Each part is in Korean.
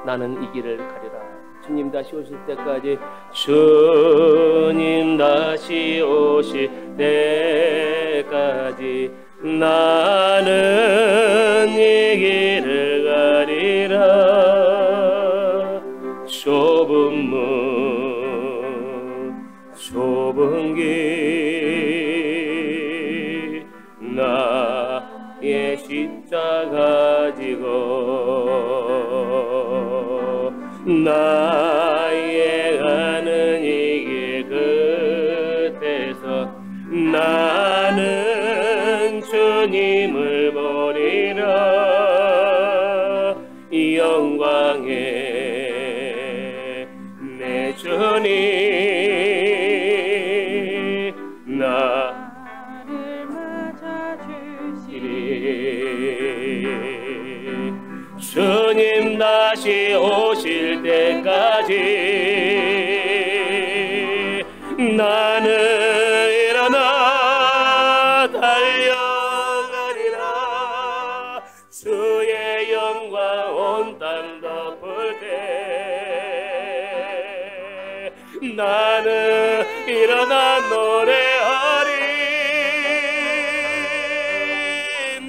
나는 이 길을 가리라. 주님 다시 오실 때까지, 주님 다시 오실 때까지 나는 이 길을 가리라. 좁은 문 좁은 길 나의 십자가 지고 나의 가는 이 길 끝에서 나는 주님을 보리라. 영광의 내 주님 나를 맞아주시리. 주님 다시 오실 때까지 나는 일어나 달려가리라. 주의 영광 온 땅 덮을 때 나는 일어나 노래하리.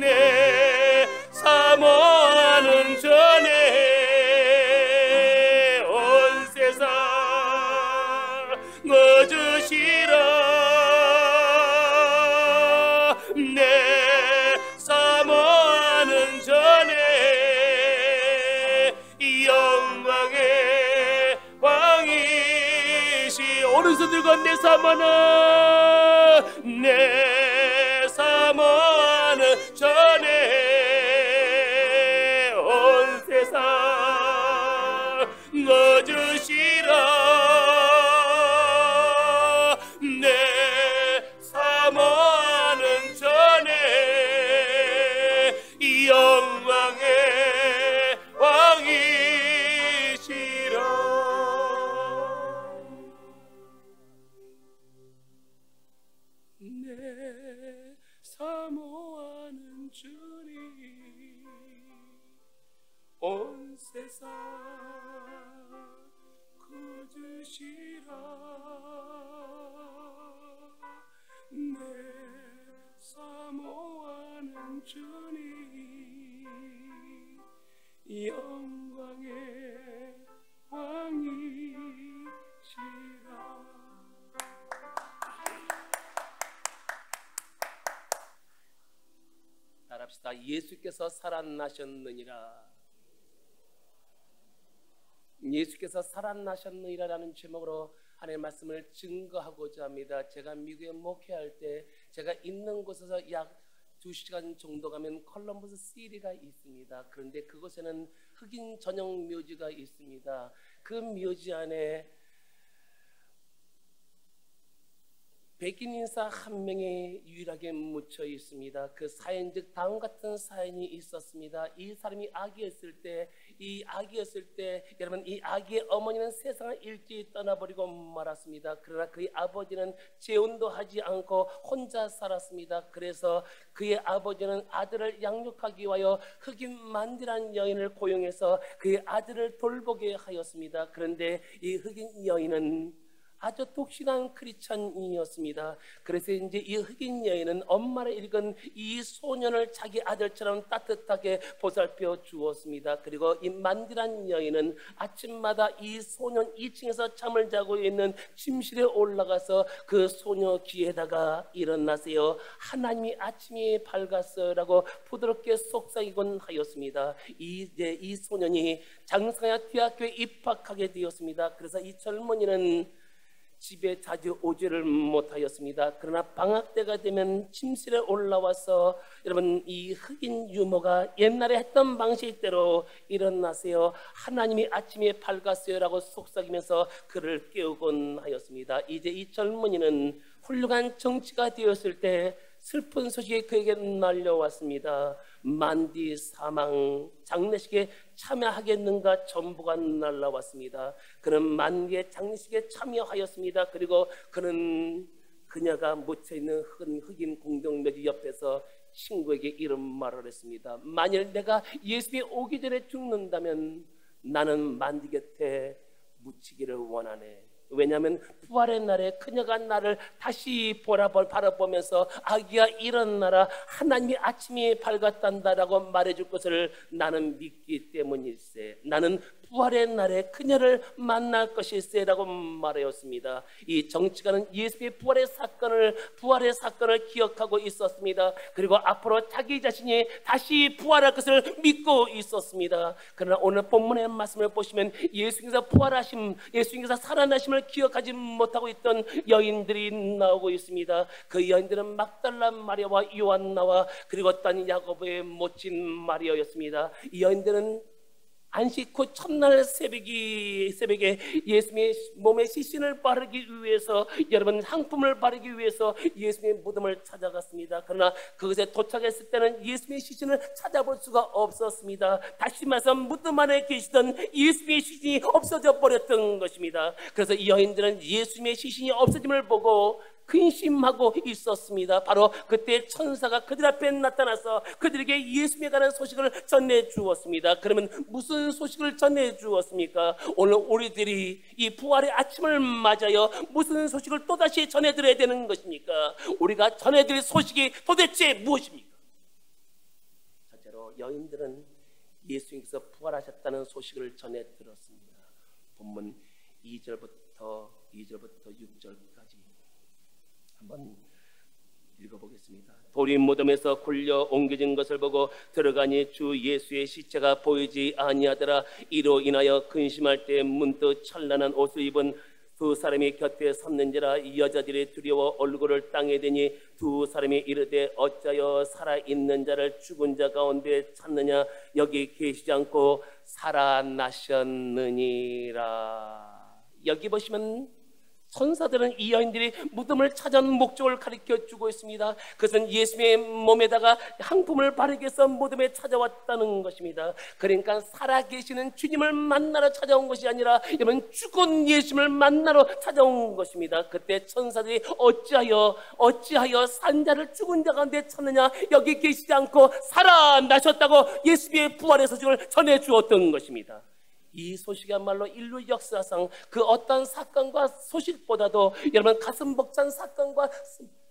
내 사모하는 전에 온 세상 거주시라. 내 사모하는 전에 영광의 왕이시. 오른손들과 내 사모하는 내 사모하는 전에 온 세상 거주시라. 내 사모하는 전에 영광의 왕이시라. 내 사모하는 주님 온 세상 거주시라. 내 사모하는 주님 영광의 왕이시라. 따라합시다. 예수께서 살아나셨느니라. 예수께서 살아나셨느니라라는 제목으로 하나님의 말씀을 증거하고자 합니다. 제가 미국에 목회할 때 제가 있는 곳에서 약 2시간 정도 가면 콜럼버스 시티가 있습니다. 그런데 그곳에는 흑인 전용 묘지가 있습니다. 그 묘지 안에 백인 인사 한 명이 유일하게 묻혀 있습니다. 그 사연즉 다음 같은 사연이 있었습니다. 이 사람이 아기였을 때 여러분, 이 아기의 어머니는 세상을 일찍 떠나버리고 말았습니다. 그러나 그의 아버지는 재혼도 하지 않고 혼자 살았습니다. 그래서 그의 아버지는 아들을 양육하기 위하여 흑인 만디라는 여인을 고용해서 그의 아들을 돌보게 하였습니다. 그런데 이 흑인 여인은 아주 독실한 크리스천이었습니다. 그래서 이제 이 흑인 여인은 엄마를 잃은 이 소년을 자기 아들처럼 따뜻하게 보살펴 주었습니다. 그리고 이 만디란 여인은 아침마다 이 소년 2층에서 잠을 자고 있는 침실에 올라가서 그 소녀 귀에다가 일어나세요, 하나님이 아침이 밝았어라고 부드럽게 속삭이곤 하였습니다. 이제 이 소년이 장성야 대학교에 입학하게 되었습니다. 그래서 이 젊은이는 집에 자주 오지를 못하였습니다. 그러나 방학 때가 되면 침실에 올라와서 여러분, 이 흑인 유모가 옛날에 했던 방식대로 일어나세요, 하나님이 아침에 밝았어요라고 속삭이면서 그를 깨우곤 하였습니다. 이제 이 젊은이는 훌륭한 정치가 되었을 때 슬픈 소식이 그에게 날려왔습니다. 만디 사망, 장례식에 참여하겠는가 전부가 날라왔습니다. 그는 만디의 장례식에 참여하였습니다. 그리고 그녀가 묻혀있는 흑인 공동묘지 옆에서 친구에게 이런 말을 했습니다. 만일 내가 예수님이 오기 전에 죽는다면 나는 만디 곁에 묻히기를 원하네. 왜냐하면 부활의 날에 그녀가 나를 다시 바라보면서 아기야 일어나라, 하나님의 아침이 밝았단다라고 말해줄 것을 나는 믿기 때문일세. 나는 부활의 날에 그녀를 만날 것일세라고 말하였습니다. 이 정치가는 예수의 부활의 사건을 기억하고 있었습니다. 그리고 앞으로 자기 자신이 다시 부활할 것을 믿고 있었습니다. 그러나 오늘 본문의 말씀을 보시면 예수님께서 부활하심, 예수님께서 살아나심을 기억하지 못하고 있던 여인들이 나오고 있습니다. 그 여인들은 막달라 마리아와 요한나와 그리고 또 야고보의 모친 마리아였습니다. 이 여인들은 안식 후 첫날 새벽에 예수님의 몸에 시신을 바르기 위해서, 여러분 향품을 바르기 위해서 예수님의 무덤을 찾아갔습니다. 그러나 그것에 도착했을 때는 예수님의 시신을 찾아볼 수가 없었습니다. 다시 말해서 무덤 안에 계시던 예수님의 시신이 없어져 버렸던 것입니다. 그래서 이 여인들은 예수님의 시신이 없어짐을 보고 근심하고 있었습니다. 바로 그때 천사가 그들 앞에 나타나서 그들에게 예수님에 관한 소식을 전해 주었습니다. 그러면 무슨 소식을 전해 주었습니까? 오늘 우리들이 이 부활의 아침을 맞아요 무슨 소식을 또다시 전해드려야 되는 것입니까? 우리가 전해드릴 소식이 도대체 무엇입니까? 첫째로 여인들은 예수님께서 부활하셨다는 소식을 전해 들었습니다. 본문 2절부터 6절까지 한번 읽어보겠습니다. 돌이 무덤에서 굴려 옮겨진 것을 보고 들어가니 주 예수의 시체가 보이지 아니하더라. 이로 인하여 근심할 때 문득 찬란한 옷을 입은 두 사람이 곁에 섰는지라. 여자들이 두려워 얼굴을 땅에 대니 두 사람이 이르되 어찌하여 살아있는 자를 죽은 자 가운데 찾느냐? 여기 계시지 않고 살아나셨느니라. 여기 보시면 천사들은 이 여인들이 무덤을 찾아온 목적을 가르쳐 주고 있습니다. 그것은 예수님의 몸에다가 향품을 바르기 위해서 무덤에 찾아왔다는 것입니다. 그러니까 살아계시는 주님을 만나러 찾아온 것이 아니라 여러분 죽은 예수님을 만나러 찾아온 것입니다. 그때 천사들이 어찌하여 산 자를 죽은 자 가운데 찾느냐? 여기 계시지 않고 살아나셨다고 예수님의 부활의 소식을 전해 주었던 것입니다. 이 소식이야말로 인류 역사상 그 어떤 사건과 소식보다도 여러분 가슴 벅찬 사건과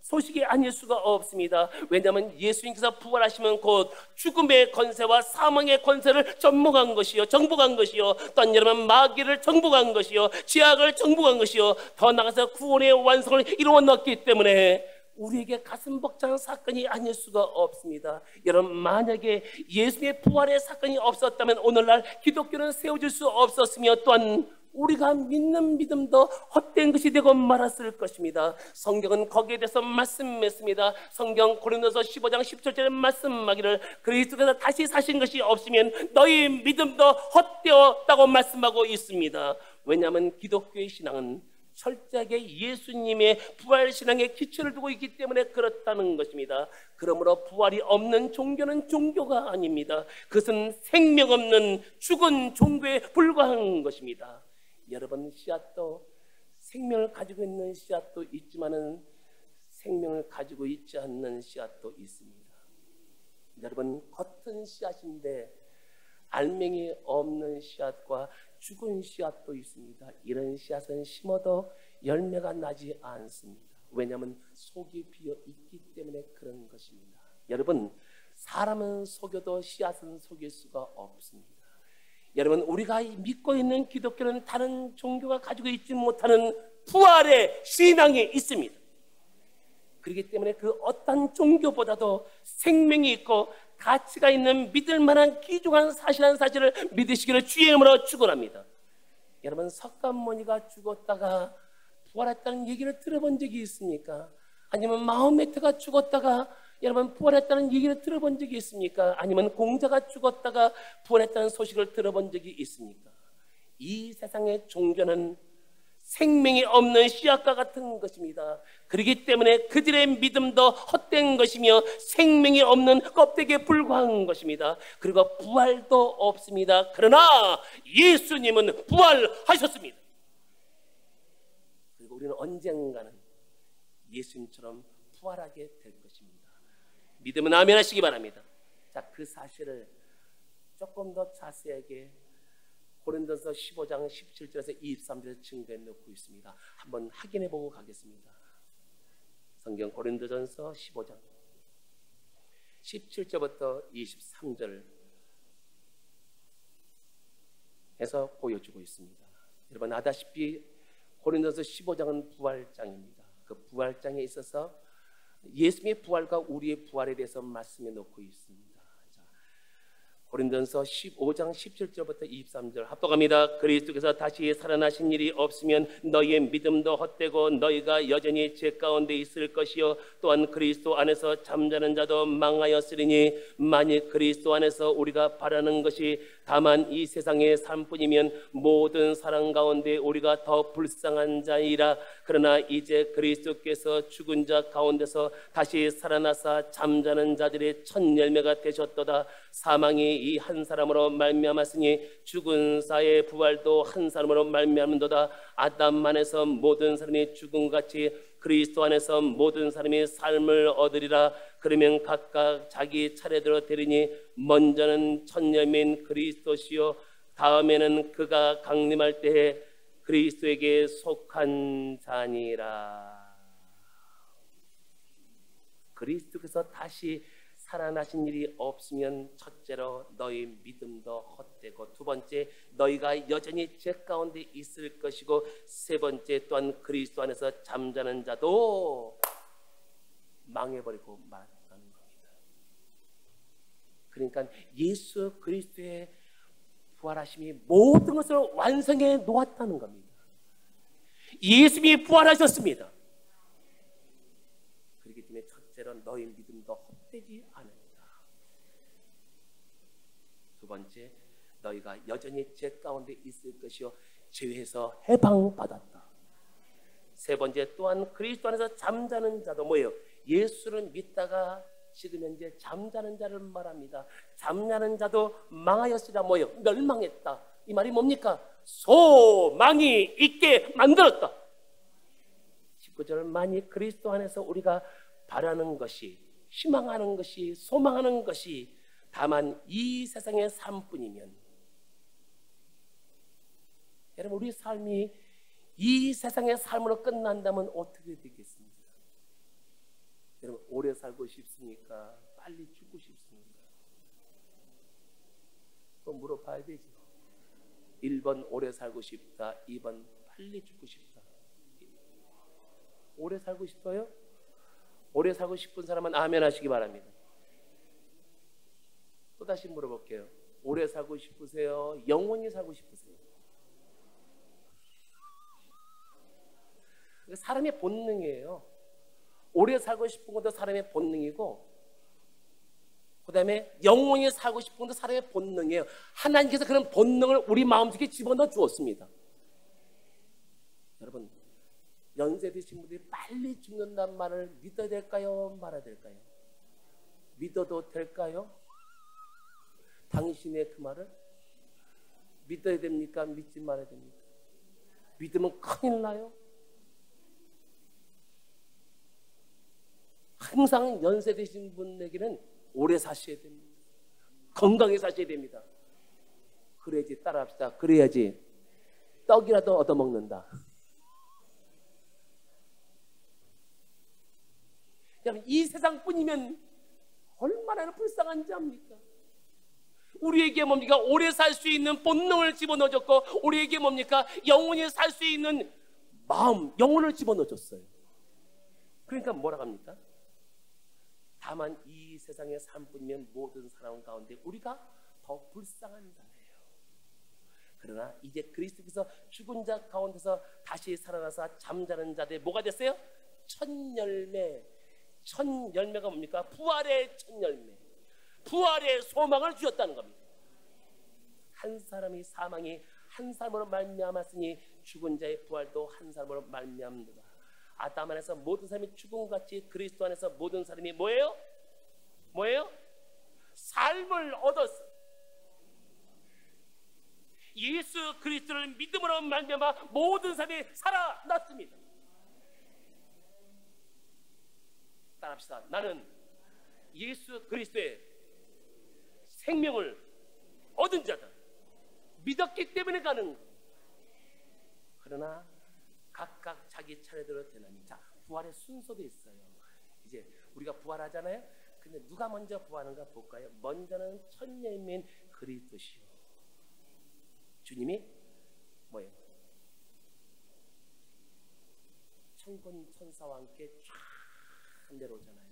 소식이 아닐 수가 없습니다. 왜냐하면 예수님께서 부활하시면 곧 죽음의 권세와 사망의 권세를 정복한 것이요, 또한 여러분 마귀를 정복한 것이요, 죄악을 정복한 것이요, 더 나아가서 구원의 완성을 이루어 넣었기 때문에 우리에게 가슴 벅찬 사건이 아닐 수가 없습니다. 여러분 만약에 예수님의 부활의 사건이 없었다면 오늘날 기독교는 세워질 수 없었으며 또한 우리가 믿는 믿음도 헛된 것이 되고 말았을 것입니다. 성경은 거기에 대해서 말씀했습니다. 성경 고린도서 15장 17절에 말씀하기를 그리스도께서 다시 사신 것이 없으면 너희 믿음도 헛되었다고 말씀하고 있습니다. 왜냐하면 기독교의 신앙은 철저하게 예수님의 부활 신앙에 기초를 두고 있기 때문에 그렇다는 것입니다. 그러므로 부활이 없는 종교는 종교가 아닙니다. 그것은 생명 없는 죽은 종교에 불과한 것입니다. 여러분 씨앗도 생명을 가지고 있는 씨앗도 있지만은 생명을 가지고 있지 않는 씨앗도 있습니다. 여러분 겉은 씨앗인데 알맹이 없는 씨앗과 죽은 씨앗도 있습니다. 이런 씨앗은 심어도 열매가 나지 않습니다. 왜냐하면 속이 비어 있기 때문에 그런 것입니다. 여러분 사람은 속여도 씨앗은 속일 수가 없습니다. 여러분 우리가 믿고 있는 기독교는 다른 종교가 가지고 있지 못하는 부활의 신앙이 있습니다. 그렇기 때문에 그 어떤 종교보다도 생명이 있고 가치가 있는 믿을 만한 귀중한 사실한 사실을 믿으시기를 주의 이름으로 축원합니다. 여러분 석가모니가 죽었다가 부활했다는 얘기를 들어본 적이 있습니까? 아니면 마호메트가 죽었다가 여러분 부활했다는 얘기를 들어본 적이 있습니까? 아니면 공자가 죽었다가 부활했다는 소식을 들어본 적이 있습니까? 이 세상의 종교는 생명이 없는 씨앗과 같은 것입니다. 그렇기 때문에 그들의 믿음도 헛된 것이며 생명이 없는 껍데기에 불과한 것입니다. 그리고 부활도 없습니다. 그러나 예수님은 부활하셨습니다. 그리고 우리는 언젠가는 예수님처럼 부활하게 될 것입니다. 믿음은 아멘 하시기 바랍니다. 자, 그 사실을 조금 더 자세하게 고린도전서 15장 17절에서 23절에 증거해 놓고 있습니다. 한번 확인해 보고 가겠습니다. 성경 고린도전서 15장 17절부터 23절 해서 보여주고 있습니다. 여러분 아다시피 고린도전서 15장은 부활장입니다. 그 부활장에 있어서 예수님의 부활과 우리의 부활에 대해서 말씀해 놓고 있습니다. 고린도전서 15장 17절부터 23절 합독합니다. 그리스도께서 다시 살아나신 일이 없으면 너희의 믿음도 헛되고 너희가 여전히 죄 가운데 있을 것이요 또한 그리스도 안에서 잠자는 자도 망하였으리니 만일 그리스도 안에서 우리가 바라는 것이 다만 이 세상의 삶뿐이면 모든 사람 가운데 우리가 더 불쌍한 자이라. 그러나 이제 그리스도께서 죽은 자 가운데서 다시 살아나사 잠자는 자들의 첫 열매가 되셨도다. 사망이 이 한 사람으로 말미암았으니 죽은 자의 부활도 한 사람으로 말미암는도다. 아담 안에서 모든 사람이 죽음같이 그리스도 안에서 모든 사람이 삶을 얻으리라. 그러면 각각 자기 차례대로 되리니 먼저는 첫 열매인 그리스도시요 다음에는 그가 강림할 때에 그리스도에게 속한 자니라. 그리스도께서 다시 살아나신 일이 없으면 첫째로 너희 믿음도 헛되고 두 번째 너희가 여전히 죄 가운데 있을 것이고 세 번째 또한 그리스도 안에서 잠자는 자도 망해버리고 말았다는 겁니다. 그러니까 예수 그리스도의 부활하심이 모든 것을 완성해 놓았다는 겁니다. 예수님이 부활하셨습니다. 그렇기 때문에 첫째로 너희 믿음도 헛되지 않는다. 두 번째 너희가 여전히 죄 가운데 있을 것이요 죄에서 해방받았다. 세 번째 또한 그리스도 안에서 잠자는 자도 뭐예요? 예수를 믿다가 지금 현재 잠자는 자를 말합니다. 잠자는 자도 망하였으라 뭐예요? 멸망했다. 이 말이 뭡니까? 소망이 있게 만들었다. 19절 만일 그리스도 안에서 우리가 바라는 것이 희망하는 것이 소망하는 것이 다만 이 세상의 삶뿐이면 여러분 우리 삶이 이 세상의 삶으로 끝난다면 어떻게 되겠습니까? 여러분 오래 살고 싶습니까? 빨리 죽고 싶습니까? 그럼 물어봐야 되죠. 1번 오래 살고 싶다. 2번 빨리 죽고 싶다. 오래 살고 싶어요? 오래 살고 싶은 사람은 아멘 하시기 바랍니다. 또 다시 물어볼게요. 오래 살고 싶으세요? 영원히 살고 싶으세요? 사람의 본능이에요. 오래 살고 싶은 것도 사람의 본능이고 그 다음에 영원히 살고 싶은 것도 사람의 본능이에요. 하나님께서 그런 본능을 우리 마음속에 집어넣어 주었습니다. 여러분 연세 드신 분들이 빨리 죽는다는 말을 믿어야 될까요? 말아야 될까요? 믿어도 될까요? 당신의 그 말을 믿어야 됩니까? 믿지 말아야 됩니까? 믿으면 큰일 나요. 항상 연세 드신 분에게는 오래 사셔야 됩니다. 건강히 사셔야 됩니다. 그래야지 따라합시다. 그래야지 떡이라도 얻어먹는다. 여러분 이 세상뿐이면 얼마나 불쌍한 자입니까? 우리에게 뭡니까? 오래 살 수 있는 본능을 집어넣어줬고 우리에게 뭡니까? 영원히 살 수 있는 마음, 영혼을 집어넣어줬어요. 그러니까 뭐라고 합니까? 다만 이 세상의 삶뿐이면 모든 사람 가운데 우리가 더 불쌍한 자예요. 그러나 이제 그리스도께서 죽은 자 가운데서 다시 살아나서 잠자는 자들 뭐가 됐어요? 첫 열매. 첫 열매가 뭡니까? 부활의 첫 열매. 부활의 소망을 주셨다는 겁니다. 한 사람이 사망이 한 사람으로 말미암았으니 죽은 자의 부활도 한 사람으로 말미암는다. 아담 안에서 모든 사람이 죽음같이 그리스도 안에서 모든 사람이 뭐예요? 뭐예요? 삶을 얻었어. 예수 그리스도를 믿음으로 말미암아 모든 사람이 살아났습니다. 따라합시다. 나는 예수 그리스도의 생명을 얻은 자다. 믿었기 때문에 가는 거예요. 그러나 각각 자기 차례대로 되나니, 자, 부활의 순서도 있어요. 이제 우리가 부활하잖아요. 근데 누가 먼저 부활하는가 볼까요? 먼저는 첫 열매인 그리스도시요. 주님이 뭐예요? 천군 천사와 함께 쫙 내려오잖아요.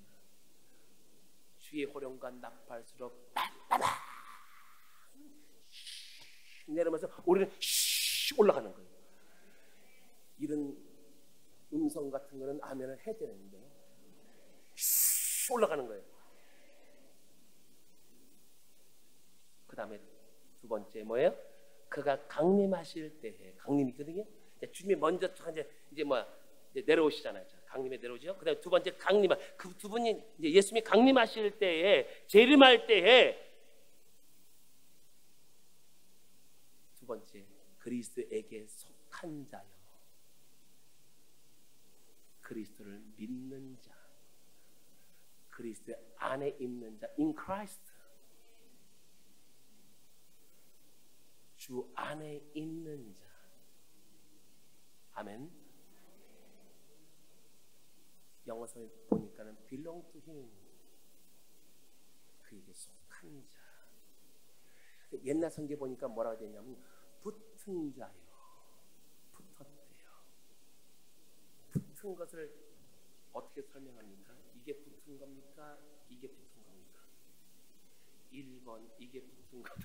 주의 호령과 나팔수로 빠빠바 내려오면서 우리는 올라가는 거예요. 이런 음성 같은 거는 아멘을 해야 되는데 올라가는 거예요. 그 다음에 두 번째 뭐예요? 그가 강림하실 때에, 강림이거든요. 주님이 먼저 이제 내려오시잖아요. 강림에 내려오죠. 그 다음에 두 번째 강림하, 그 두 분이 이제 예수님이 강림하실 때에, 재림할 때에 두 번째 그리스도에게 속한 자요, 그리스도를 믿는 자, 그리스도 안에 있는 자, in Christ, 주 안에 있는 자. 아멘. 영어성에 보니까는 belong to him, 그에게 속한 자. 옛날 성경에 보니까 뭐라고 되냐면 붙은 자요, 붙었대요. 붙은 것을 어떻게 설명합니까? 이게 붙은 겁니까? 이게 붙은 겁니까? 1번 이게 붙은 거다,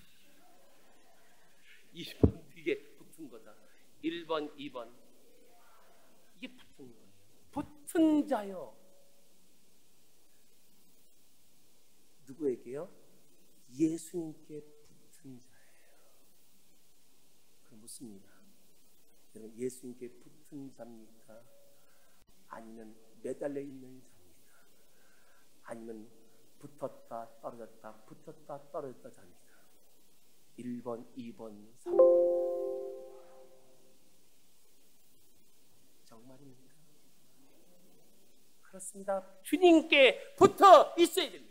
2번 이게 붙은 거다, 1번 2번 이게 붙은 거예요. 붙은 자요. 누구에게요? 예수님께 붙은 자예요. 그럼 묻습니다. 여러분, 예수님께 붙은 자입니까? 아니면 매달려 있는 자입니까? 아니면 붙었다 떨어졌다 붙었다 떨어졌다 자입니까? 1번, 2번, 3번. 정말입니까? 그렇습니다. 주님께 붙어 있어야 됩니다.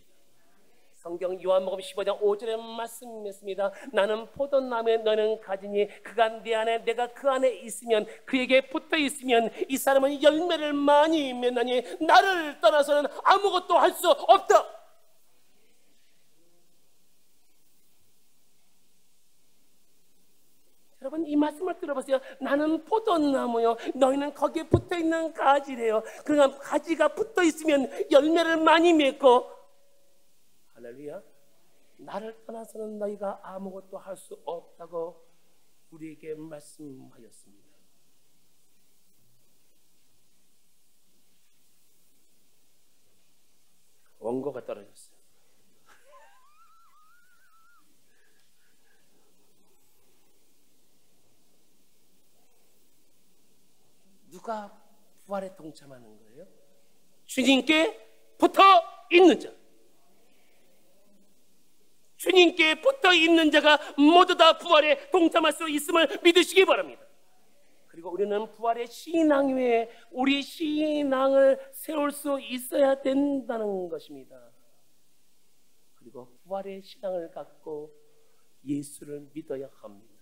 성경 요한복음 15장 5절의 말씀이었습니다. 나는 포도나무에 너는 가지니 그가 내 안에 내가 그 안에 있으면, 그에게 붙어 있으면 이 사람은 열매를 많이 맺나니 나를 떠나서는 아무것도 할 수 없다. 여러분, 이 말씀을 들어보세요. 나는 포도나무요, 너희는 거기에 붙어있는 가지래요. 그러니까 가지가 붙어있으면 열매를 많이 맺고, 할렐루야, 나를 떠나서는 너희가 아무것도 할 수 없다고 우리에게 말씀하였습니다. 원고가 떨어졌어요. 누가 부활에 동참하는 거예요? 주님께 붙어 있는 자. 주님께 붙어 있는 자가 모두 다 부활에 동참할 수 있음을 믿으시기 바랍니다. 그리고 우리는 부활의 신앙 외에 우리 신앙을 세울 수 있어야 된다는 것입니다. 그리고 부활의 신앙을 갖고 예수를 믿어야 합니다.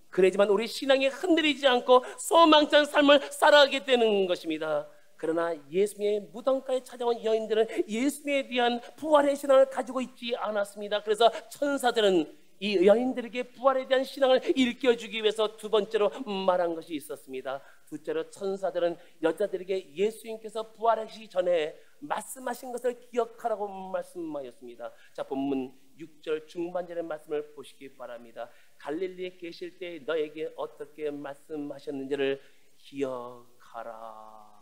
그래야지만 우리 신앙이 흔들리지 않고 소망찬 삶을 살아가게 되는 것입니다. 그러나 예수님의 무덤가에 찾아온 여인들은 예수님에 대한 부활의 신앙을 가지고 있지 않았습니다. 그래서 천사들은 이 여인들에게 부활에 대한 신앙을 일깨워주기 위해서 두 번째로 말한 것이 있었습니다. 둘째로 천사들은 여자들에게 예수님께서 부활하시기 전에 말씀하신 것을 기억하라고 말씀하였습니다. 자, 본문 6절 중반절의 말씀을 보시기 바랍니다. 갈릴리에 계실 때 너에게 어떻게 말씀하셨는지를 기억하라.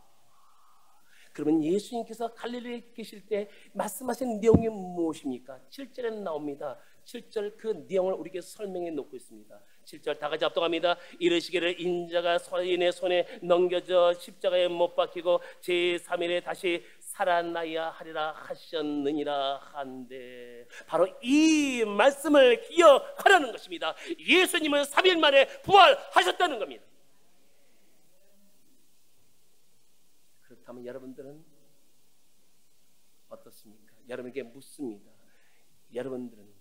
그러면 예수님께서 갈릴리에 계실 때 말씀하신 내용이 무엇입니까? 7절에 나옵니다. 7절 그 내용을 우리에게 설명해 놓고 있습니다. 7절 다 같이 합독합니다. 이르시기를 인자가 서인의 손에 넘겨져 십자가에 못 박히고 제3일에 다시 살아나야 하리라 하셨느니라 한데, 바로 이 말씀을 기억하라는 것입니다. 예수님은 3일 만에 부활하셨다는 겁니다. 그렇다면 여러분들은 어떻습니까? 여러분에게 묻습니다. 여러분들은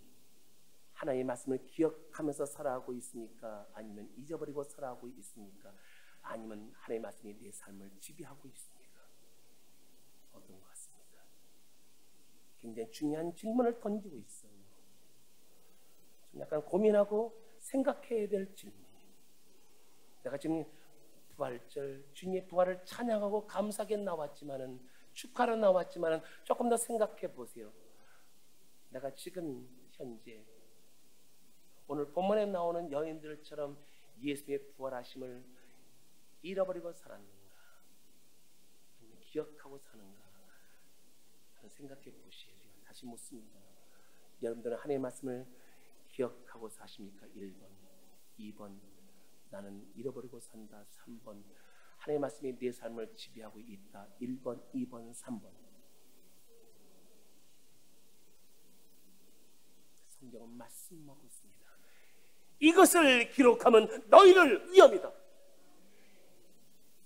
하나님의 말씀을 기억하면서 살아가고 있습니까? 아니면 잊어버리고 살아가고 있습니까? 아니면 하나님의 말씀이 내 삶을 지배하고 있습니까? 어떤 것 같습니까? 굉장히 중요한 질문을 던지고 있어요. 좀 약간 고민하고 생각해야 될 질문이에요. 내가 지금 부활절, 주님의 부활을 찬양하고 감사하게 나왔지만은, 축하로 나왔지만은 조금 더 생각해 보세요. 내가 지금 현재 오늘 본문에 나오는 여인들처럼 예수의 부활하심을 잃어버리고 살았는가, 기억하고 사는가 생각해 보시죠. 다시 묻습니다. 여러분들은 하나님의 말씀을 기억하고 사십니까? 1번, 2번 나는 잃어버리고 산다. 3번 하나님의 말씀이 내 삶을 지배하고 있다. 1번, 2번, 3번. 성경은 말씀하고 있습니다. 이것을 기록하면 너희를 위함이다.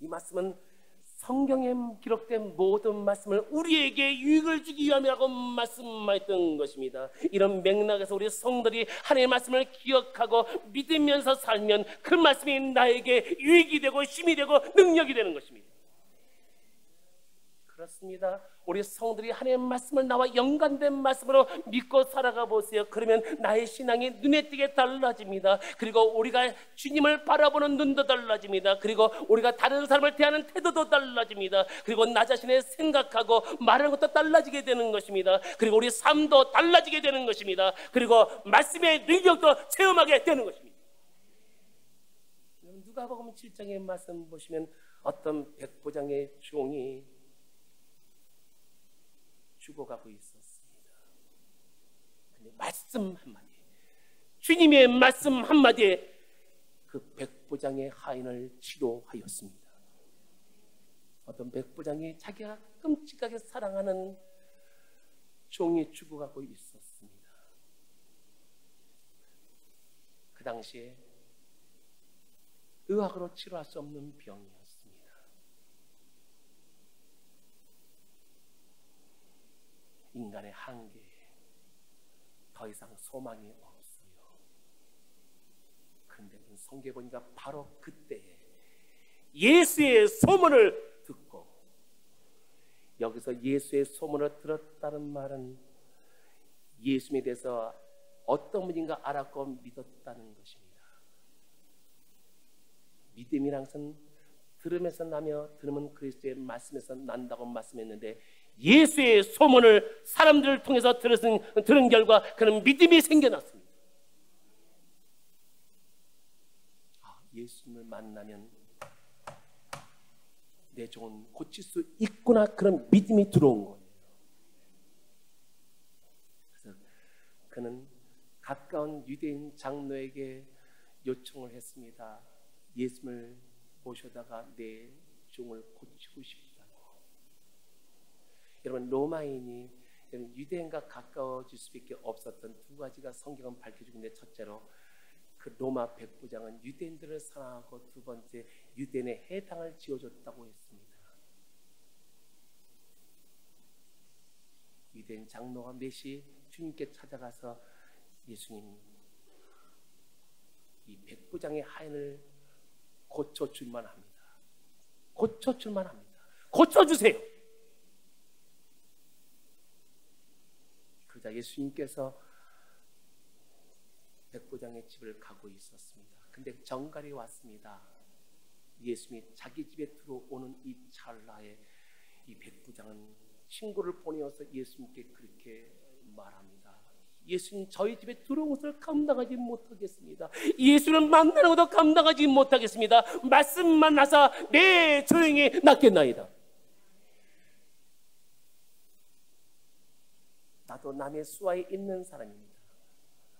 이 말씀은 성경에 기록된 모든 말씀을 우리에게 유익을 주기 위함이라고 말씀하였던 것입니다. 이런 맥락에서 우리 성도들이 하나님의 말씀을 기억하고 믿으면서 살면 그 말씀이 나에게 유익이 되고 힘이 되고 능력이 되는 것입니다. 그렇습니다. 우리 성도들이 하나님의 말씀을 나와 연관된 말씀으로 믿고 살아가 보세요. 그러면 나의 신앙이 눈에 띄게 달라집니다. 그리고 우리가 주님을 바라보는 눈도 달라집니다. 그리고 우리가 다른 사람을 대하는 태도도 달라집니다. 그리고 나 자신의 생각하고 말하는 것도 달라지게 되는 것입니다. 그리고 우리 삶도 달라지게 되는 것입니다. 그리고 말씀의 능력도 체험하게 되는 것입니다. 누가복음 7장의 말씀 보시면 어떤 백부장의 종이 죽어가고 있었습니다. 근데 말씀 한마디, 주님의 말씀 한마디에 그 백부장의 하인을 치료하였습니다. 어떤 백부장이 자기가 끔찍하게 사랑하는 종이 죽어가고 있었습니다. 그 당시에 의학으로 치료할 수 없는 병이었습니다. 인간의 한계에 더 이상 소망이 없어요. 그런데 성경에 보니까 바로 그때에 예수의 소문을 듣고, 여기서 예수의 소문을 들었다는 말은 예수님에 대해서 어떤 분인가 알았고 믿었다는 것입니다. 믿음이란 것은 들음에서 나며 들음은 그리스도의 말씀에서 난다고 말씀했는데, 예수의 소문을 사람들을 통해서 들은 결과 그는 믿음이 생겨났습니다. 예수님을 만나면 내 종은 고칠 수 있구나, 그런 믿음이 들어온 거예요. 그래서 그는 가까운 유대인 장로에게 요청을 했습니다. 예수님을 모셔다가 내 종을 고치고 싶다고. 여러분, 로마인이 유대인과 가까워질 수밖에 없었던 두 가지가 성경은 밝혀주고 있는데, 첫째로 그 로마 백부장은 유대인들을 사랑하고, 두 번째 유대인의 해당을 지어줬다고 했습니다. 유대인 장로가 넷이 주님께 찾아가서 예수님, 이 백부장의 하인을 고쳐줄만 합니다. 고쳐줄만 합니다. 고쳐주세요. 그러자 예수님께서 백부장의 집을 가고 있었습니다. 근데 정갈이 왔습니다. 예수님이 자기 집에 들어오는 이 찰나에 이 백부장은 친구를 보내어서 예수님께 그렇게 말합니다. 예수님, 저희 집에 들어온 것을 감당하지 못하겠습니다. 예수를 만나는 것도 감당하지 못하겠습니다. 말씀만 나사 내 조용히 낫겠나이다. 나도 남의 수하에 있는 사람입니다.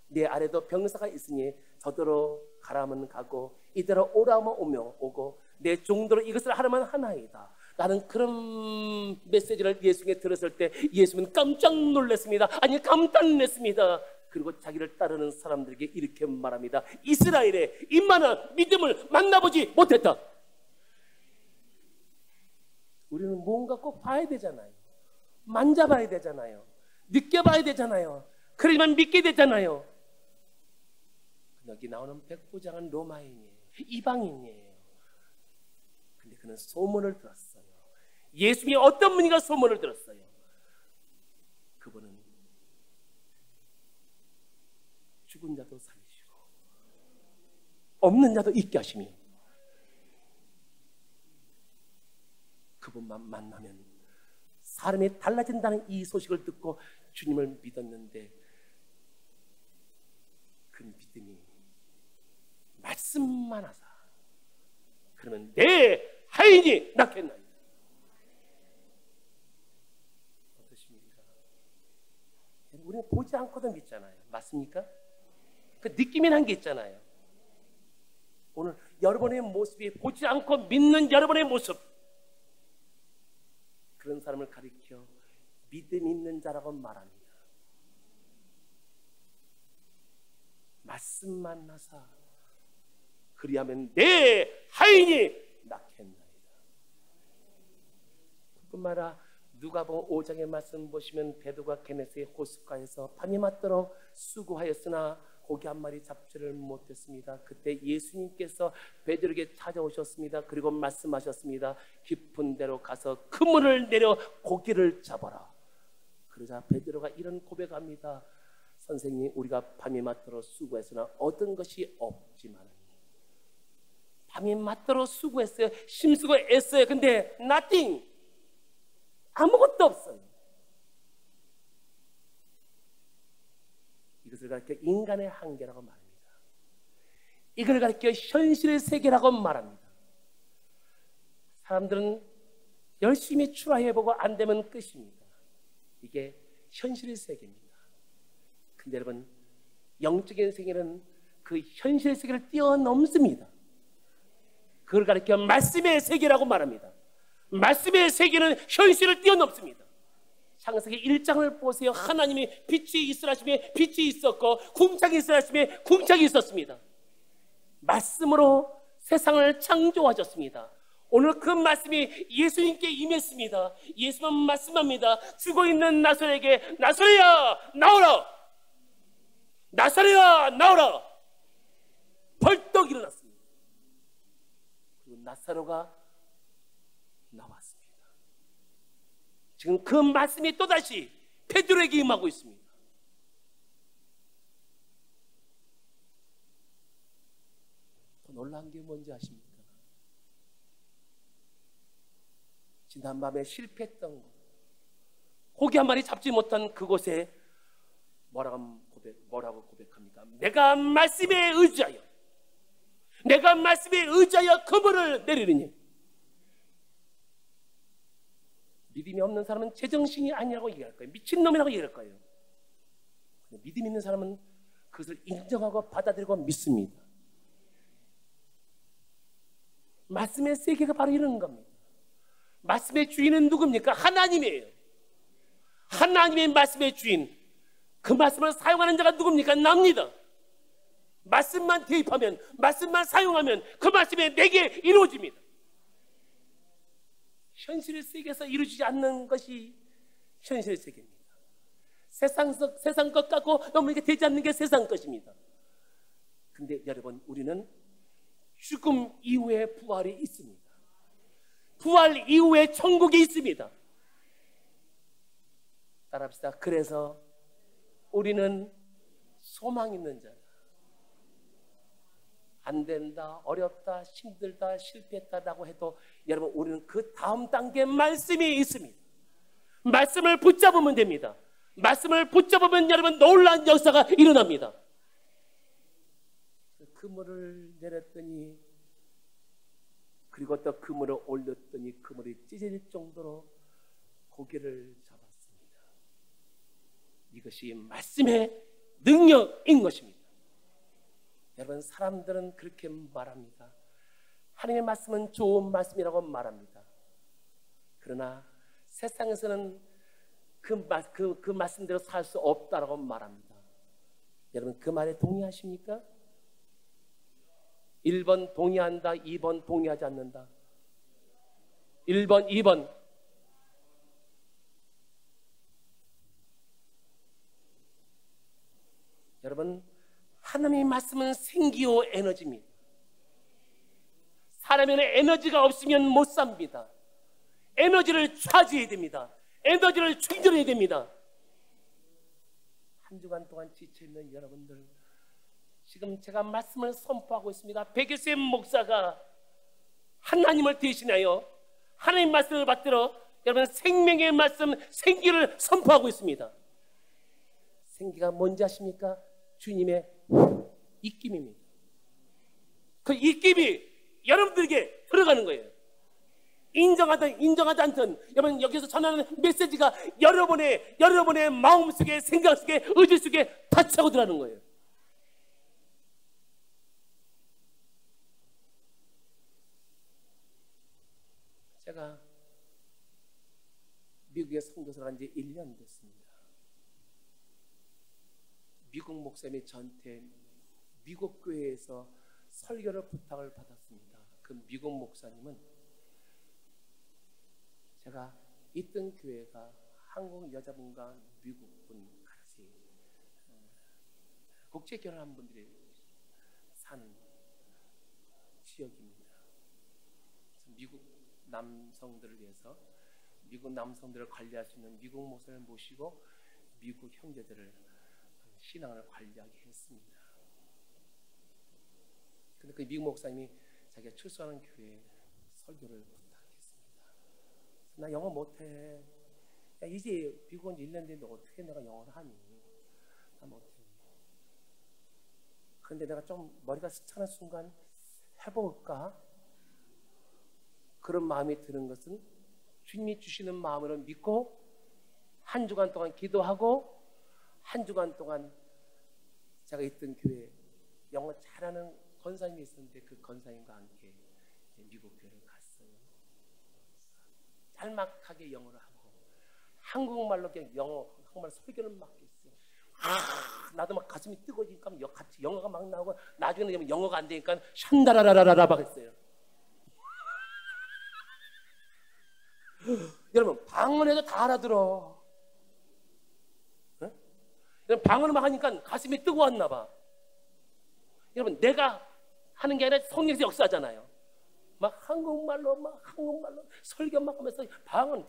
내 아래도 병사가 있으니 저더러 가라면 가고 이대로 오라면 오고 내 종도로 이것을 하라면 하나이다. 라는 그런 메시지를 예수님께 들었을 때 예수님은 깜짝 놀랐습니다. 아니, 감탄했습니다. 그리고 자기를 따르는 사람들에게 이렇게 말합니다. 이스라엘의 이만한 믿음을 만나보지 못했다. 우리는 뭔가 꼭 봐야 되잖아요. 만져봐야 되잖아요. 느껴봐야 되잖아요. 그러지만 믿게 되잖아요. 여기 나오는 백부장은 로마인이에요. 이방인이에요. 근데 그는 소문을 들었어요. 예수님이 어떤 분인가 소문을 들었어요. 그분은 죽은 자도 살리시고 없는 자도 있게 하시며 그분만 만나면 사람이 달라진다는 이 소식을 듣고 주님을 믿었는데 그 믿음이 말씀만 하사 그러면 내 하인이 낫겠나이다. 어떠십니까? 우리는 보지 않고도 믿잖아요. 맞습니까? 그 느낌이란 게 있잖아요. 오늘 여러분의 모습이 보지 않고 믿는 여러분의 모습, 그런 사람을 가리켜 믿음 있는 자라고 말합니다. 말씀만 하사 그리하면 내 하인이 낫겠나이다. 뿐만 아니라 누가복음 5장의 말씀 보시면 베드로가 게네사의 호숫가에서 밤이 맞도록 수고하였으나 고기 한 마리 잡지를 못했습니다. 그때 예수님께서 베드로에게 찾아오셨습니다. 그리고 말씀하셨습니다. 깊은 데로 가서 그물을 내려 고기를 잡아라. 그러자 베드로가 이런 고백합니다. 선생님, 우리가 밤이 맞도록 수고했으나 얻은 것이 없지만 밤이 맞도록 수고했어요. 심수고 애써요. 근데 nothing, 아무것도 없어요. 이것을 가리켜 인간의 한계라고 말합니다. 이걸 가리켜 현실의 세계라고 말합니다. 사람들은 열심히 추라해보고 안 되면 끝입니다. 이게 현실의 세계입니다. 근데 여러분, 영적인 세계는 그 현실의 세계를 뛰어넘습니다. 그걸 가리켜 말씀의 세계라고 말합니다. 말씀의 세계는 현실을 뛰어넘습니다. 창세기 1장을 보세요. 하나님이 빛이 있으라 하시며 빛이 있었고 궁창이 있으라 하시며 궁창이 있었습니다. 말씀으로 세상을 창조하셨습니다. 오늘 그 말씀이 예수님께 임했습니다. 예수님은 말씀합니다. 죽어있는 나사로에게 나사로야 나오라, 나사로야 나오라. 벌떡 일어났습니다. 그리고 나사로가 나왔습니다. 지금 그 말씀이 또다시 베드로에게 임하고 있습니다. 더 놀라운 게 뭔지 아십니까? 지난밤에 실패했던 곳, 고기 한 마리 잡지 못한 그곳에 뭐라고 고백합니까? 내가 말씀에 의지하여 그물을 내리느니. 믿음이 없는 사람은 제정신이 아니라고 얘기할 거예요. 미친놈이라고 얘기할 거예요. 믿음 있는 사람은 그것을 인정하고 받아들이고 믿습니다. 말씀의 세계가 바로 이런 겁니다. 말씀의 주인은 누굽니까? 하나님이에요. 하나님의 말씀의 주인, 그 말씀을 사용하는 자가 누굽니까? 납니다. 말씀만 대입하면, 말씀만 사용하면 그 말씀이 내게 이루어집니다. 현실의 세계에서 이루어지지 않는 것이 현실의 세계입니다. 세상 것 갖고 너무 이게 되지 않는 게 세상 것입니다. 근데 여러분, 우리는 죽음 이후에 부활이 있습니다. 부활 이후에 천국이 있습니다. 따라합시다. 그래서 우리는 소망 있는 자다. 안 된다, 어렵다, 힘들다, 실패했다라고 해도 여러분, 우리는 그 다음 단계 말씀이 있습니다. 말씀을 붙잡으면 됩니다. 말씀을 붙잡으면 여러분, 놀라운 역사가 일어납니다. 그물을 내렸더니, 그리고 또 그물을 올렸더니 그물이 찢어질 정도로 고기를 잡았습니다. 이것이 말씀의 능력인 것입니다. 여러분, 사람들은 그렇게 말합니다. 하나님의 말씀은 좋은 말씀이라고 말합니다. 그러나 세상에서는 그 말씀대로 살 수 없다라고 말합니다. 여러분, 그 말에 동의하십니까? 1번 동의한다, 2번 동의하지 않는다. 1번, 2번. 여러분, 하나님의 말씀은 생기요 에너지입니다. 사람에는 에너지가 없으면 못 삽니다. 에너지를 차지해야 됩니다. 에너지를 충전해야 됩니다. 한 주간 동안 지쳐있는 여러분들, 지금 제가 말씀을 선포하고 있습니다. 백일쌤 목사가 하나님을 대신하여 하나님 말씀을 받들어 여러분 생명의 말씀, 생기를 선포하고 있습니다. 생기가 뭔지 아십니까? 주님의 입김입니다. 그 입김이 여러분들에게 들어가는 거예요. 인정하든 인정하지 않든 여러분 여기서 전하는 메시지가 여러분의 마음속에, 생각 속에, 의지 속에 닿고 들어가는 거예요. 제가 미국에 선교사를 한 지 1년 됐습니다. 미국 목사님이 저한테 미국 교회에서 설교를 부탁을 받았습니다. 그 미국 목사님은 제가 있던 교회가 한국 여자분과 미국분 같이 국제 결혼한 분들이 사는 지역입니다. 미국 남성들을 위해서 미국 남성들을 관리할 수 있는 미국 목사를 모시고 미국 형제들을 신앙을 관리하게 했습니다. 근데 그 미국 목사님이 자기가 출소하는 교회에 설교를 부탁했습니다. 나 영어 못해. 야, 이제 미국 온 지 1년 됐는데 어떻게 내가 영어를 하니? 나 못해. 그런데 내가 좀 머리가 스치는 순간 해볼까? 그런 마음이 드는 것은 주님이 주시는 마음으로 믿고 한 주간 동안 기도하고 한 주간 동안 제가 있던 교회에 영어 잘하는 권사님이 있었는데 그 권사님과 함께 미국 교회를 갔어요. 짤막하게 영어를 하고 한국말로 그냥 한국말 설교를 막 했어요. 나도 막 가슴이 뜨거워지니까 같이 영어가 막 나오고 나중에는 영어가 안 되니까 샨다라라라라 막 했어요. 여러분 방언해도 다 알아들어. 네? 여러분 방언을 막 하니까 가슴이 뜨거웠나 봐. 여러분 내가 하는 게 아니라 성령에서 역사하잖아요. 막 한국말로 설교 막 하면서 방언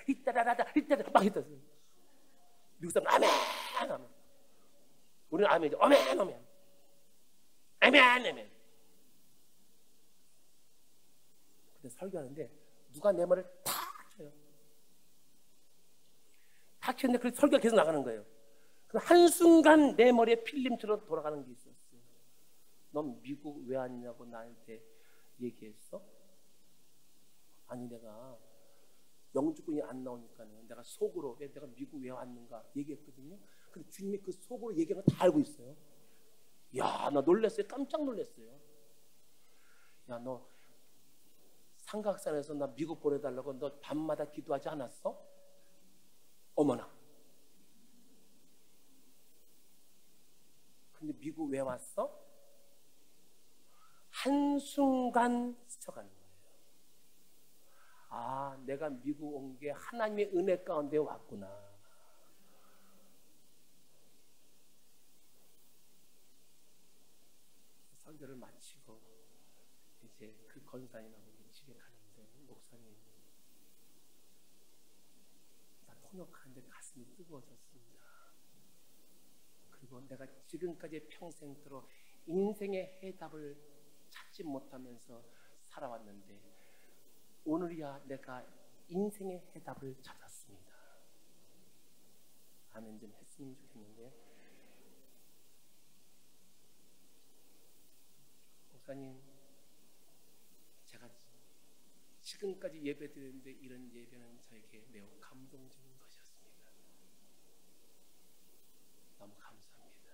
이따라라라 막 했었어요. 미국 사람 아멘 아멘. 우리는 아멘이죠. 아멘 아멘 아멘 아멘. 근데 설교하는데 누가 내 말을 탁 쳐요. 탁 쳤는데 그 설교가 계속 나가는 거예요. 한순간 내 머리에 필름처럼 돌아가는 게 있었어요. 넌 미국 왜 왔냐고 나한테 얘기했어? 아니 내가 영주권이 안 나오니까는 내가 속으로 왜 내가 미국 왜 왔는가 얘기했거든요. 근데 주님이 그 속으로 얘기한 거 다 알고 있어요. 야, 나 놀랐어요. 깜짝 놀랐어요. 야, 너 삼각산에서 나 미국 보내달라고 너 밤마다 기도하지 않았어? 어머나. 근데 미국 왜 왔어? 한순간 스쳐가는 거예요. 아, 내가 미국 온 게 하나님의 은혜 가운데 왔구나. 설교를 마치고 이제 그 권사님하고 집에 가는데 목사님 나 통역하는데 가슴이 뜨거워졌습니다. 그리고 내가 지금까지 평생토록 인생의 해답을 찾지 못하면서 살아왔는데 오늘이야 내가 인생의 해답을 찾았습니다. 아멘 좀 했으면 좋겠는데 목사님 제가 지금까지 예배 드리는데 이런 예배는 저에게 매우 감동적인 것이었습니다. 너무 감사합니다.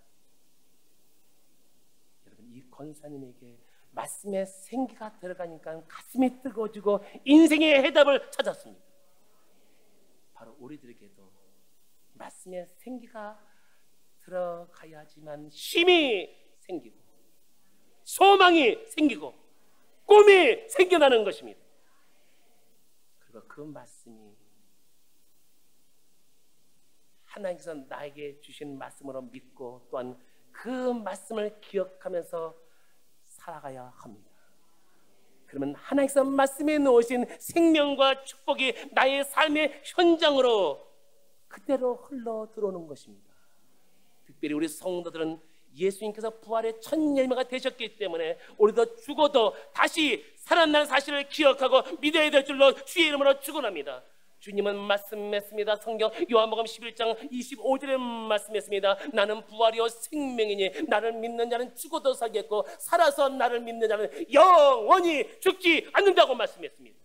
여러분 이 권사님에게 말씀의 생기가 들어가니까 가슴이 뜨거워지고 인생의 해답을 찾았습니다. 바로 우리들에게도 말씀의 생기가 들어가야지만 힘이 생기고 소망이 생기고 꿈이 생겨나는 것입니다. 그리고 그 말씀이 하나님께서 나에게 주신 말씀으로 믿고 또한 그 말씀을 기억하면서 살아가야 합니다. 그러면 하나님께서 말씀해 놓으신 생명과 축복이 나의 삶의 현장으로 그대로 흘러 들어오는 것입니다. 특별히 우리 성도들은 예수님께서 부활의 첫 열매가 되셨기 때문에 우리도 죽어도 다시 살아난 사실을 기억하고 믿어야 될 줄로 주의 이름으로 축원합니다. 주님은 말씀했습니다. 성경 요한복음 11장 25절에 말씀했습니다. 나는 부활이요 생명이니 나를 믿는 자는 죽어도 살겠고 살아서 나를 믿는 자는 영원히 죽지 않는다고 말씀했습니다.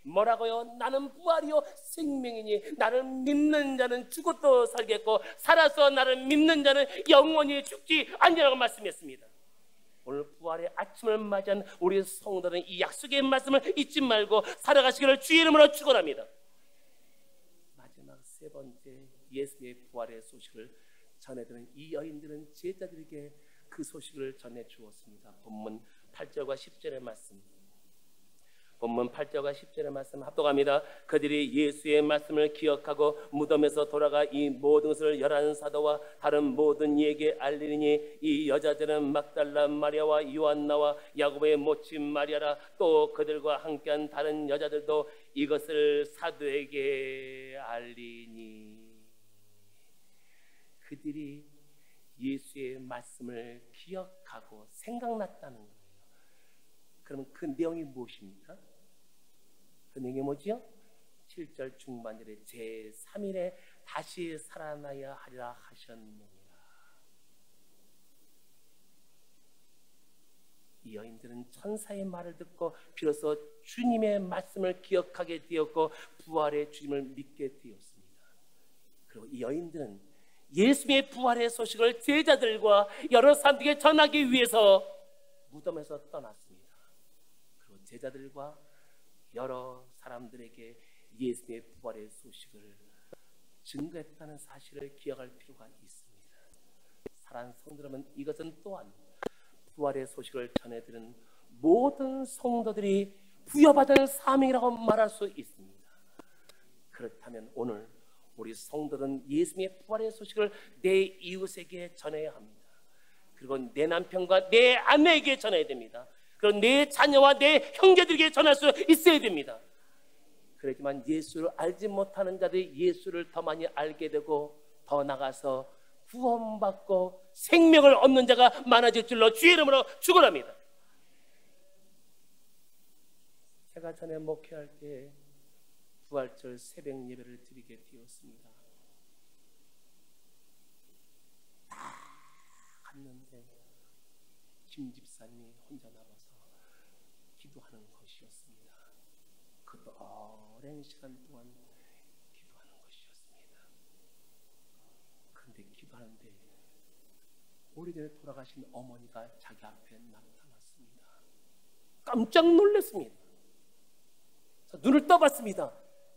뭐라고요? 나는 부활이요 생명이니 나를 믿는 자는 죽어도 살겠고 살아서 나를 믿는 자는 영원히 죽지 않으라고 말씀했습니다. 오늘 부활의 아침을 맞이한 우리 성도들은 이 약속의 말씀을 잊지 말고 살아가시기를 주의 이름으로 축원합니다. 마지막 세 번째, 예수의 부활의 소식을 전해드는 이 여인들은 제자들에게 그 소식을 전해 주었습니다. 본문 8절과 10절의 말씀, 본문 8절과 10절의 말씀 합독합니다. 그들이 예수의 말씀을 기억하고 무덤에서 돌아가 이 모든 것을 11 사도와 다른 모든 이에게 알리니 이 여자들은 막달라 마리아와 요한나와 야고보의 모친 마리아라. 또 그들과 함께한 다른 여자들도 이것을 사도에게 알리니. 그들이 예수의 말씀을 기억하고 생각났다는 거예요. 그러면 그 내용이 무엇입니까? 그 내용이 뭐지요? 7절 중반절에 제3일에 다시 살아나야 하리라 하셨느니라. 이 여인들은 천사의 말을 듣고 비로소 주님의 말씀을 기억하게 되었고 부활의 주님을 믿게 되었습니다. 그리고 이 여인들은 예수의 부활의 소식을 제자들과 여러 사람들에게 전하기 위해서 무덤에서 떠났습니다. 그리고 제자들과 여러 사람들에게 예수의 부활의 소식을 증거했다는 사실을 기억할 필요가 있습니다. 사랑하는 성도 여러분, 이것은 또한 부활의 소식을 전해드리는 모든 성도들이 부여받은 사명이라고 말할 수 있습니다. 그렇다면 오늘 우리 성도들은 예수님의 부활의 소식을 내 이웃에게 전해야 합니다. 그리고 내 남편과 내 아내에게 전해야 됩니다. 그리고 내 자녀와 내 형제들에게 전할 수 있어야 됩니다. 그렇지만 예수를 알지 못하는 자들이 예수를 더 많이 알게 되고 더 나가서 구원받고 생명을 얻는 자가 많아질 줄로 주의 이름으로 축원합니다. 제가 전에 목회할 때 부활절 새벽 예배를 드리게 되었습니다. 다 갔는데 김 집사님이 혼자 남아서 기도하는 것이었습니다. 그 오랜 시간 동안 기도하는 것이었습니다. 그런데 기도하는데 오래전에 돌아가신 어머니가 자기 앞에 나타났습니다. 깜짝 놀랐습니다. 눈을 떠봤습니다.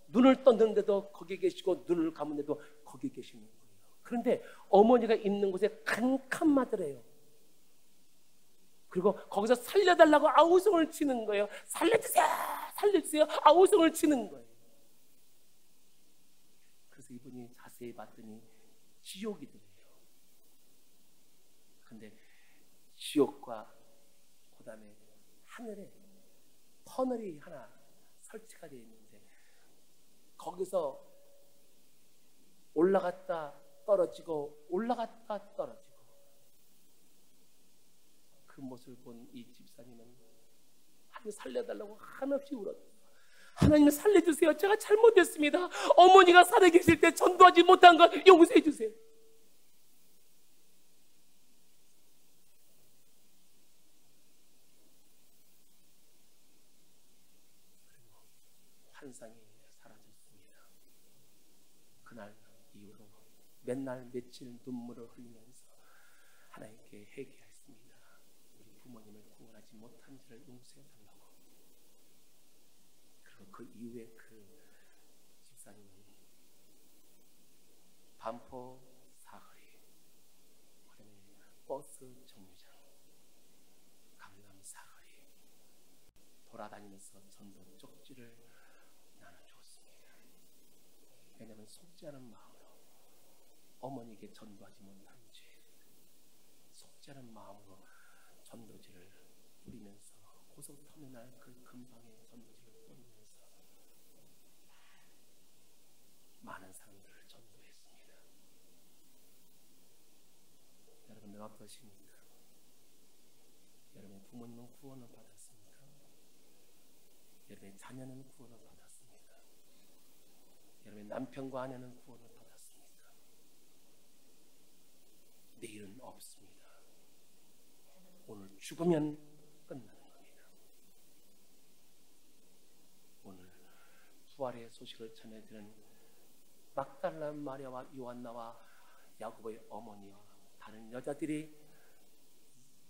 눈을 떴는데도 거기 계시고 눈을 감은데도 거기 계시는 거예요. 그런데 어머니가 있는 곳에 캄캄하더래요. 그리고 거기서 살려달라고 아우성을 치는 거예요. 살려주세요, 살려주세요, 아우성을 치는 거예요. 그래서 이분이 자세히 봤더니 지옥이더래요. 그런데 지옥과 그 다음에 하늘에 터널이 하나 설치가 되어 있는데 거기서 올라갔다 떨어지고 올라갔다 떨어지고 그 모습을 본 이 집사님은 하나님 살려달라고 한없이 울었어요. 하나님 살려주세요. 제가 잘못했습니다. 어머니가 살아계실 때 전도하지 못한 것 용서해 주세요. 그리고 환상이 사라졌습니다. 그날 이후로 맨날 며칠 눈물을 흘리면서 하나님께 회개했습니다. 우리 부모님을 구원하지 못한 지를 용서해달라고. 그리고 그 이후에 그 집사님은 반포 사거리, 그다음에 버스 정류장, 강남 사거리 돌아다니면서 전도 쪽지를 나눠주었습니다. 왜냐하면 속지 않은 마음으로 어머니에게 전도하지 못한 죄, 축제하는 마음으로 전도지를 뿌리면서 고속터미널 그 근방에 전도지를 뿌리면서 많은 사람들을 전도했습니다. 여러분들 어떠십니까? 여러분의 부모님은 구원을 받았습니까? 여러분의 자녀는 구원을 받았습니까? 여러분의 남편과 아내는 구원을 받았습니까? 내일은 없습니다. 오늘 죽으면 끝나는 겁니다. 오늘 부활의 소식을 전해드리는 막달라 마리아와 요한나와 야고보의 어머니와 다른 여자들이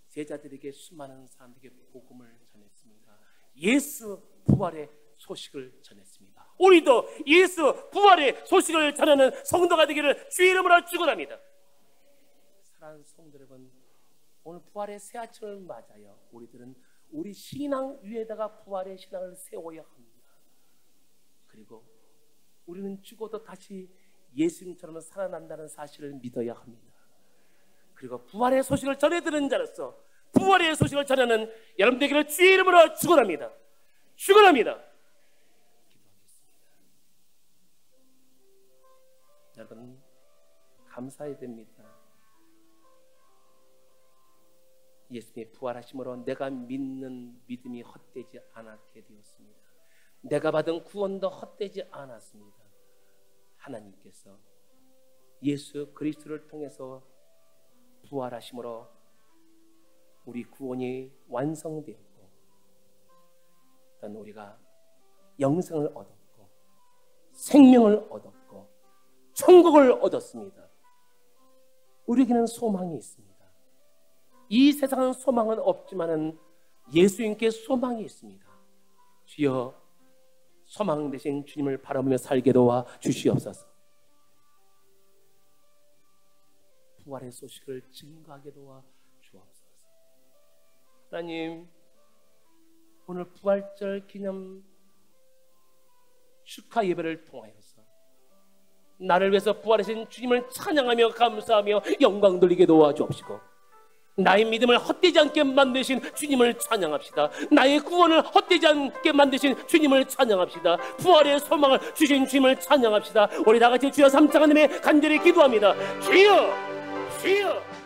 제자들에게 수많은 사람들에게 복음을 전했습니다. 예수 부활의 소식을 전했습니다. 우리도 예수 부활의 소식을 전하는 성도가 되기를 주의 이름으로 축원합니다. 사랑하는 성도 여러분, 오늘 부활의 새 아침을 맞아요. 우리들은 우리 신앙 위에다가 부활의 신앙을 세워야 합니다. 그리고 우리는 죽어도 다시 예수님처럼 살아난다는 사실을 믿어야 합니다. 그리고 부활의 소식을 전해드리는 자로서 부활의 소식을 전하는 여러분들에게 주의 이름으로 축원합니다. 축원합니다. 기도하겠습니다. 여러분 감사해야 됩니다. 예수님의 부활하심으로 내가 믿는 믿음이 헛되지 않게 되었습니다. 내가 받은 구원도 헛되지 않았습니다. 하나님께서 예수 그리스도를 통해서 부활하심으로 우리 구원이 완성되었고 또한 우리가 영생을 얻었고 생명을 얻었고 천국을 얻었습니다. 우리에게는 소망이 있습니다. 이 세상은 소망은 없지만은 예수님께 소망이 있습니다. 주여 소망 되신 주님을 바라보며 살게 도와 주시옵소서. 부활의 소식을 증거하게 도와 주옵소서. 하나님, 오늘 부활절 기념 축하 예배를 통하여서 나를 위해서 부활하신 주님을 찬양하며 감사하며 영광 돌리게 도와주옵시고, 나의 믿음을 헛되지 않게 만드신 주님을 찬양합시다. 나의 구원을 헛되지 않게 만드신 주님을 찬양합시다. 부활의 소망을 주신 주님을 찬양합시다. 우리 다같이 주여 삼창 하나님의 간절히 기도합니다. 주여, 주여.